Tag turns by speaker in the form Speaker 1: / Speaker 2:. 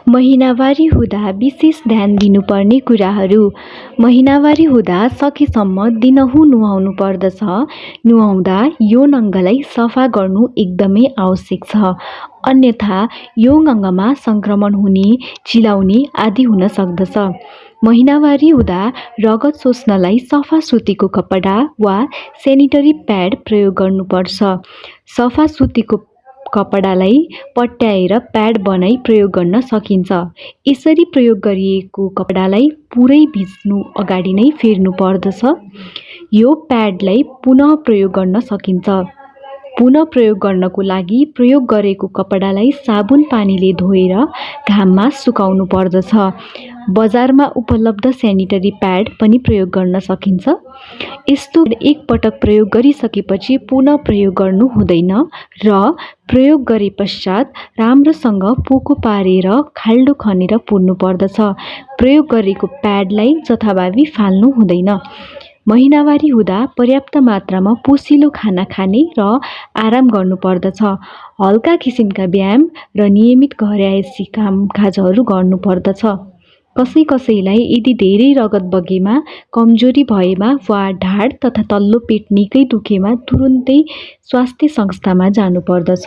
Speaker 1: महिनावारी हुँदा विशेष ध्यान दिनुपर्ने कुराहरू। महिनावारी हुँदा सकेसम्म दिनहुँ नुहाउनु पर्दछ। नुहाउँदा यौन अङ्गलाई सफा गर्नु एकदमै आवश्यक छ, अन्यथा यौन अङ्गमा सङ्क्रमण हुने, चिलाउने आदि हुन सक्दछ। महिनावारी हुँदा रगत सोच्नलाई सफा सुतीको कपडा वा सेनिटरी प्याड प्रयोग गर्नुपर्छ। सफा सुतीको कपडालाई पट्याएर प्याड बनाई प्रयोग गर्न सकिन्छ। यसरी प्रयोग गरिएको कपडालाई पुरै भिज्नु अगाडि नै फेर्नु पर्दछ। यो प्याडलाई पुनः प्रयोग गर्न सकिन्छ। पुनः प्रयोग गर्नको लागि प्रयोग गरेको कपडालाई साबुन पानीले धोएर घाममा सुकाउनु पर्दछ। बजारमा उपलब्ध सेनिटरी प्याड पनि प्रयोग गर्न सकिन्छ। यस्तो एकपटक प्रयोग गरिसकेपछि पुनः प्रयोग गर्नु हुँदैन र प्रयोग गरे पश्चात राम्रोसँग पोको पारेर खाल्डो खनेर पुर्नु पर्दछ। प्रयोग गरेको प्याडलाई जथाभावी फाल्नु हुँदैन। महिनावारी हुँदा पर्याप्त मात्रामा पोसिलो खाना खाने र आराम गर्नुपर्दछ। हल्का किसिमका व्यायाम र नियमित घरयासी कामकाजहरू गर्नुपर्दछ। कसैलाई यदि धेरै रगत बगेमा, कमजोरी भएमा वा ढाड तथा तल्लो पेट निकै दुखेमा तुरुन्तै स्वास्थ्य संस्थामा जानुपर्दछ।